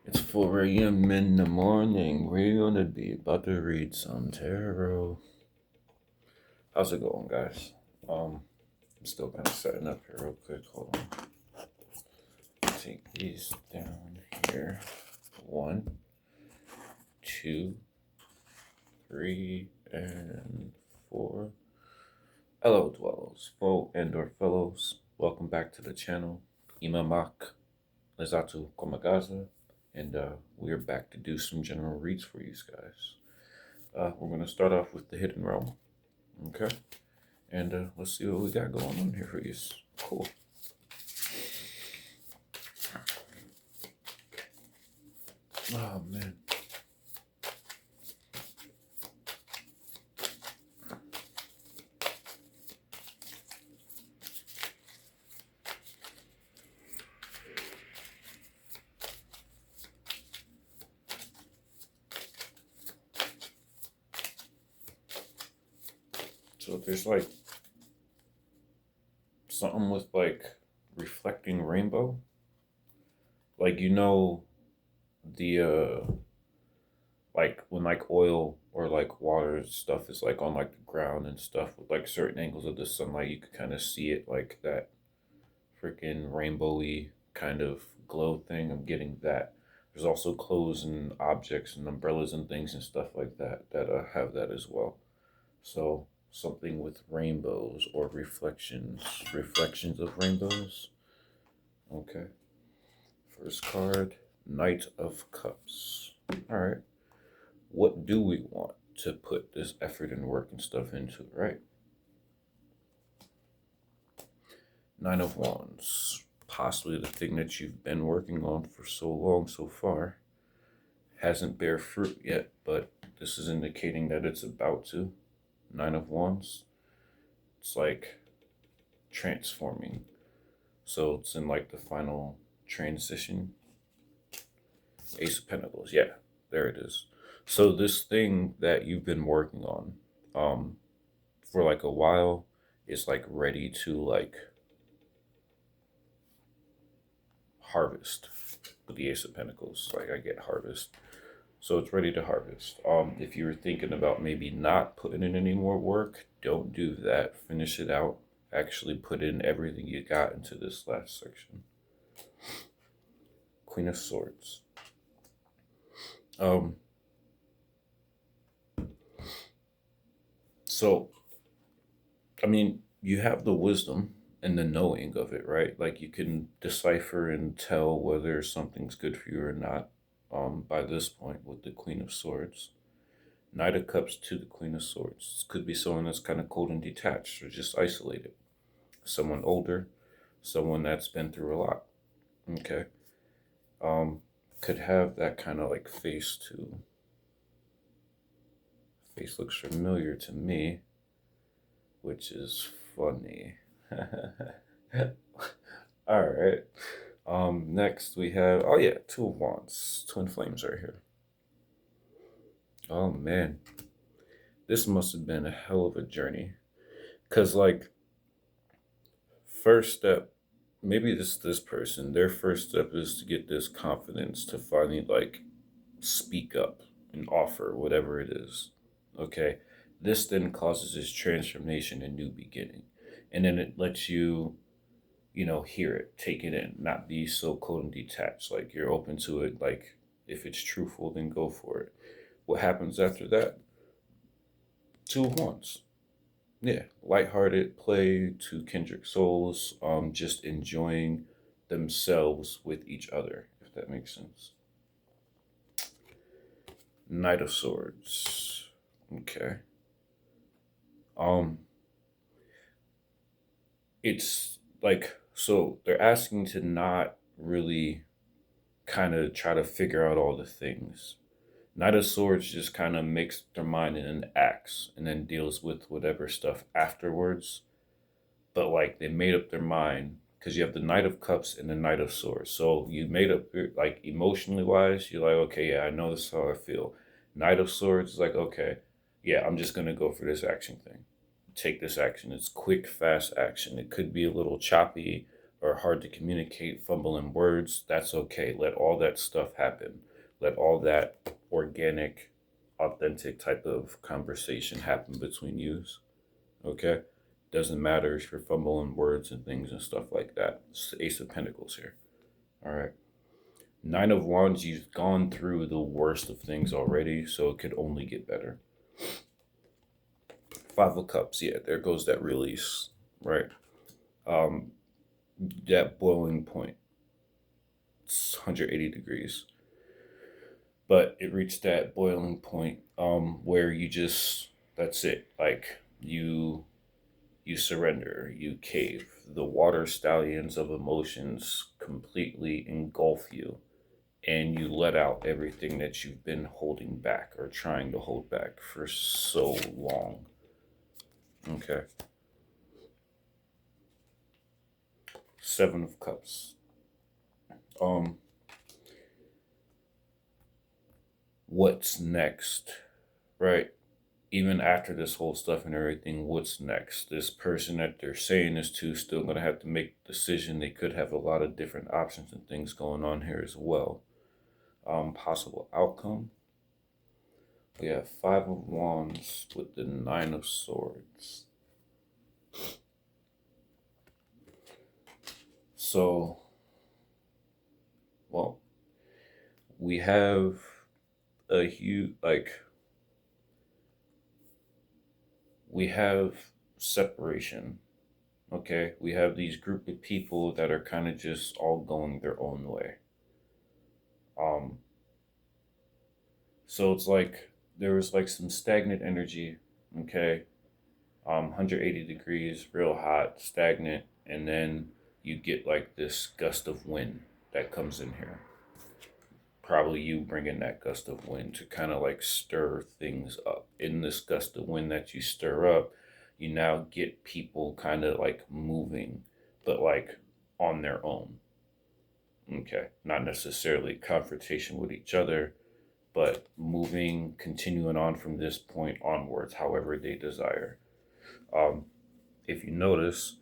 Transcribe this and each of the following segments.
It's 4 a.m. in the morning. We're gonna be about to read some tarot. How's it going, guys? I'm still kind of setting up here real quick. Hold on. Take these down here. 1, 2, 3, and 4. Hello, dwellers, foe and/or fellows. Welcome back to the channel. Imamak Lezatu Komagaza, and we're back to do some general reads for you guys. We're going to start off with the Hidden Realm, okay? And let's see what we got going on here for you. Cool. Oh, man. So there's like something with like reflecting rainbow. Like, the like when like oil or like water stuff is like on like the ground and stuff with like certain angles of the sunlight, you could kind of see it like that freaking rainbowy kind of glow thing. I'm getting that. There's also clothes and objects and umbrellas and things and stuff like that that have that as well. So something with rainbows or reflections of rainbows. Okay. First card, Knight of Cups. All right. What do we want to put this effort and work and stuff into, right? Nine of Wands. Possibly the thing that you've been working on for so long so far hasn't bear fruit yet, but this is indicating that it's about to. Nine of Wands. It's like transforming. So it's in like the final transition. Ace of Pentacles. Yeah, there it is. So this thing that you've been working on for like a while is like ready to like harvest with the Ace of Pentacles. Like I get harvest. So it's ready to harvest. If you were thinking about maybe not putting in any more work, don't do that. Finish it out. Actually put in everything you got into this last section. Queen of Swords. So, I mean, you have the wisdom and the knowing of it, right? Like you can decipher and tell whether something's good for you or not by this point with the Queen of Swords. Knight of Cups to the Queen of Swords. This could be someone that's kind of cold and detached or just isolated. Someone older, someone that's been through a lot. Okay. Could have that kind of like face too. Face looks familiar to me, which is funny. All right. Next we have, oh yeah, Two of Wands, Twin Flames right here. Oh man, this must have been a hell of a journey. Cause like first step, maybe this person, their first step is to get this confidence to finally like speak up and offer whatever it is. Okay. This then causes this transformation and new beginning. And then it lets you, hear it, take it in, not be so cold and detached. Like you're open to it. Like if it's truthful, then go for it. What happens after that? Two of Wands. Yeah, lighthearted play, two kindred souls, just enjoying themselves with each other, if that makes sense. Knight of Swords. Okay. Um, it's like so they're asking to not really kind of try to figure out all the things. Knight of Swords just kind of makes their mind and then acts and then deals with whatever stuff afterwards. But like they made up their mind because you have the Knight of Cups and the Knight of Swords. So you made up like emotionally wise, you're like, okay, yeah, I know this is how I feel. Knight of Swords is like, okay, yeah, I'm just gonna go for this action thing. Take this action. It's quick, fast action. It could be a little choppy, or hard to communicate, fumbling words, that's okay. Let all that stuff happen. Let all that organic, authentic type of conversation happen between yous. Okay? Doesn't matter if you're fumbling words and things and stuff like that. It's the Ace of Pentacles here. All right. Nine of Wands, you've gone through the worst of things already, so it could only get better. Five of Cups, yeah, there goes that release, right? That boiling point, it's 180 degrees. But it reached that boiling point where you just, that's it. Like you surrender, you cave. The water stallions of emotions completely engulf you, and you let out everything that you've been holding back or trying to hold back for so long. Okay. Seven of Cups. What's next? Right? Even after this whole stuff and everything, what's next? This person that they're saying this to still gonna have to make a decision. They could have a lot of different options and things going on here as well. Possible outcome. We have Five of Wands with the Nine of Swords. So, well, we have a huge, like, we have separation. Okay, we have these group of people that are kind of just all going their own way. Um, so it's like there was like some stagnant energy. Okay, 180 degrees, real hot, stagnant, and then you get like this gust of wind that comes in here. Probably you bringing that gust of wind to kind of like stir things up. In this gust of wind that you stir up, you now get people kind of like moving, but like on their own. Okay. Not necessarily confrontation with each other, but moving, continuing on from this point onwards, however they desire. Um, if you notice,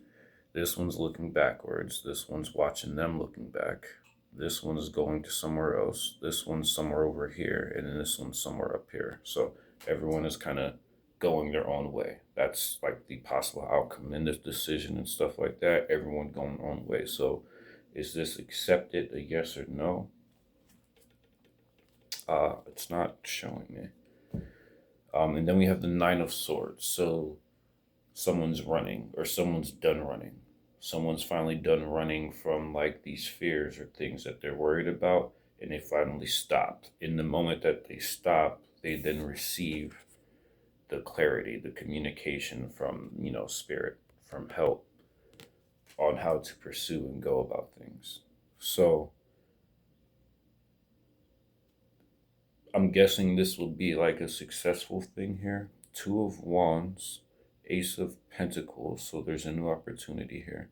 this one's looking backwards. This one's watching them looking back. This one is going to somewhere else. This one's somewhere over here. And then this one's somewhere up here. So everyone is kind of going their own way. That's like the possible outcome in this decision and stuff like that. Everyone going their own way. So is this accepted, a yes or no? It's not showing me. And then we have the Nine of Swords. So someone's running or someone's done running. Someone's finally done running from like these fears or things that they're worried about, and they finally stopped. In the moment that they stop, they then receive the clarity, the communication from, spirit, from help on how to pursue and go about things. So I'm guessing this will be like a successful thing here. Two of Wands, Ace of Pentacles. So there's a new opportunity here.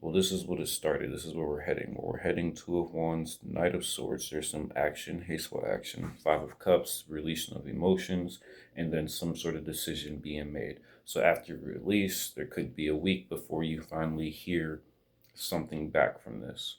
Well, this is what it started. This is where we're heading. We're heading Two of Wands, Knight of Swords. There's some action, hasteful action. Five of Cups, releasing of emotions, and then some sort of decision being made. So after release, there could be a week before you finally hear something back from this.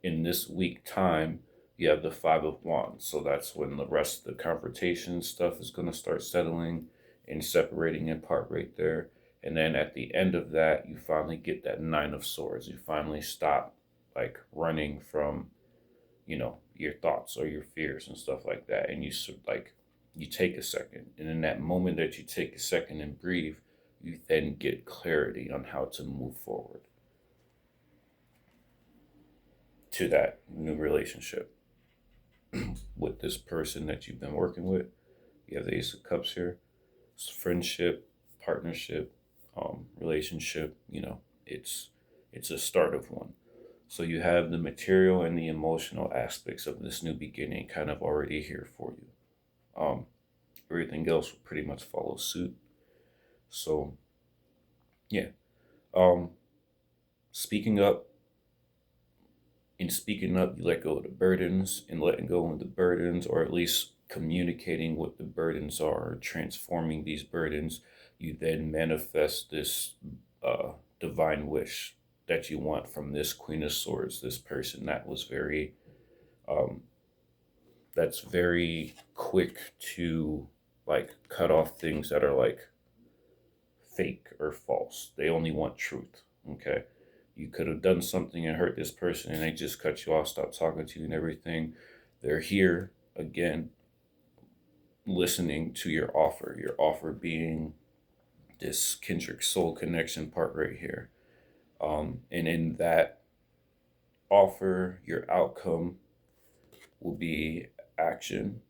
In this week time, you have the Five of Wands. So that's when the rest of the confrontation stuff is going to start settling and separating apart right there. And then at the end of that, you finally get that Nine of Swords. You finally stop like running from, your thoughts or your fears and stuff like that. And you take a second. And in that moment that you take a second and breathe, you then get clarity on how to move forward to that new relationship with this person that you've been working with. You have the Ace of Cups here. It's friendship, partnership, relationship. It's a start of one. So you have the material and the emotional aspects of this new beginning kind of already here for you. Everything else will pretty much follow suit. So yeah. Um, speaking up. In speaking up, you let go of the burdens, and letting go of the burdens, or at least communicating what the burdens are, transforming these burdens, you then manifest this divine wish, that you want from this Queen of Swords, this person that was very, um, that's very quick to like cut off things that are like fake or false. They only want truth. Okay. You could have done something and hurt this person and they just cut you off, stopped talking to you and everything. They're here again, listening to your offer being this Kendrick soul connection part right here. And in that offer, your outcome will be action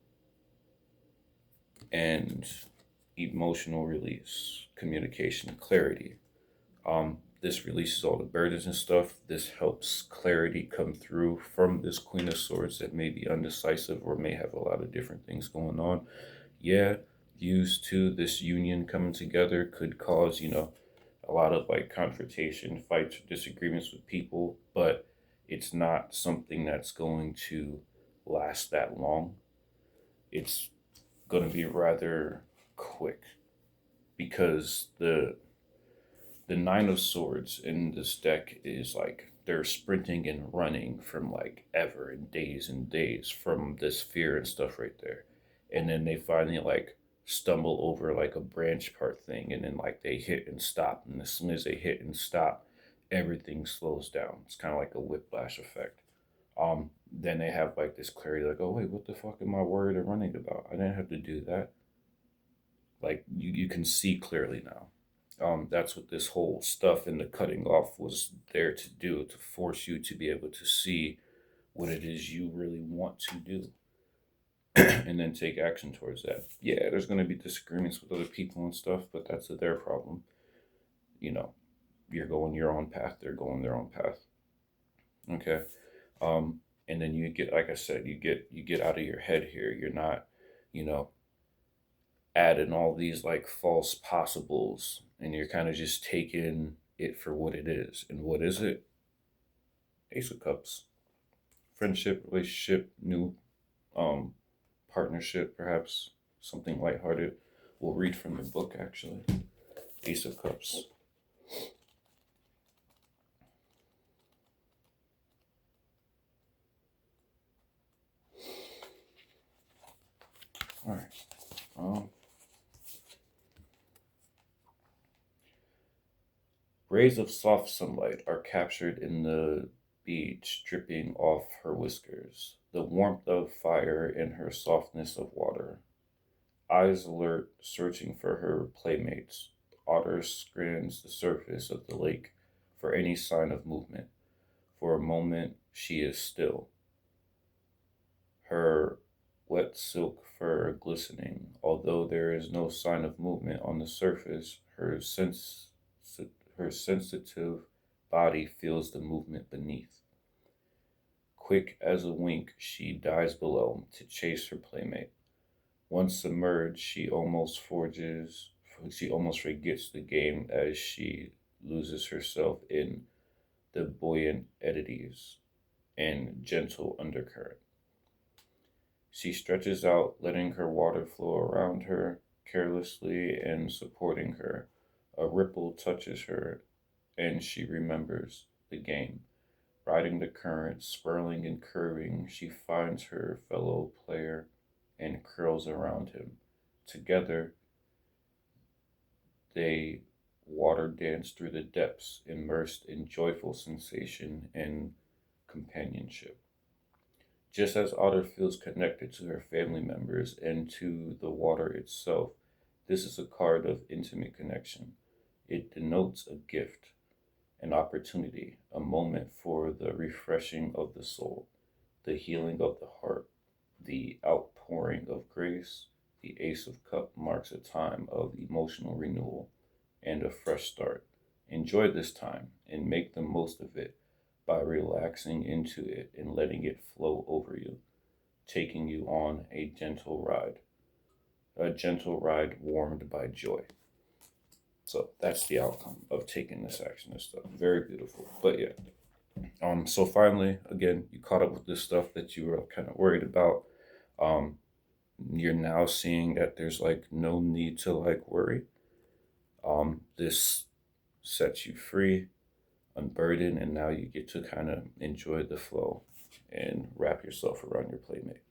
and emotional release, communication, clarity. This releases all the burdens and stuff. This helps clarity come through from this Queen of Swords that may be undecisive or may have a lot of different things going on. Yeah, used to this union coming together could cause, a lot of like confrontation, fights, or disagreements with people, but it's not something that's going to last that long. It's going to be rather quick because the Nine of Swords in this deck is like they're sprinting and running from like ever and days from this fear and stuff right there. And then they finally like stumble over like a branch part thing and then like they hit and stop. And as soon as they hit and stop, everything slows down. It's kind of like a whiplash effect. Then they have like this clarity, like, oh wait, what the fuck am I worried or running about? I didn't have to do that. Like you can see clearly now. That's what this whole stuff in the cutting off was there to do, to force you to be able to see what it is you really want to do and then take action towards that. Yeah, there's going to be disagreements with other people and stuff, but that's their problem. You know, you're going your own path, they're going their own path. Okay. And then you get, like I said, you get out of your head here. You're not, you know, adding all these like false possibles and you're kind of just taking it for what it is. And what is it? Ace of Cups. Friendship, relationship, new um partnership, perhaps something lighthearted. We'll read from the book actually. Ace of Cups. All right. Um, Rays of soft sunlight are captured in the beach dripping off her whiskers, the warmth of fire in her softness of water. Eyes alert, searching for her playmates. Otter scans the surface of the lake for any sign of movement. For a moment, she is still, her wet silk fur glistening. Although there is no sign of movement on the surface, her sensitive body feels the movement beneath. Quick as a wink, she dives below to chase her playmate. Once submerged, she almost forgets the game as she loses herself in the buoyant eddies and gentle undercurrent. She stretches out, letting her water flow around her carelessly and supporting her. A ripple touches her, and she remembers the game. Riding the current, swirling and curving, she finds her fellow player and curls around him. Together, they water dance through the depths, immersed in joyful sensation and companionship. Just as Otter feels connected to her family members and to the water itself, this is a card of intimate connection. It denotes a gift, an opportunity, a moment for the refreshing of the soul, the healing of the heart, the outpouring of grace. The Ace of Cups marks a time of emotional renewal and a fresh start. Enjoy this time and make the most of it by relaxing into it and letting it flow over you, taking you on a gentle ride warmed by joy. So that's the outcome of taking this action and stuff. Very beautiful. But yeah. So finally, again, you caught up with this stuff that you were kind of worried about. Um, you're now seeing that there's like no need to like worry. This sets you free. unburden, and now you get to kind of enjoy the flow and wrap yourself around your playmate.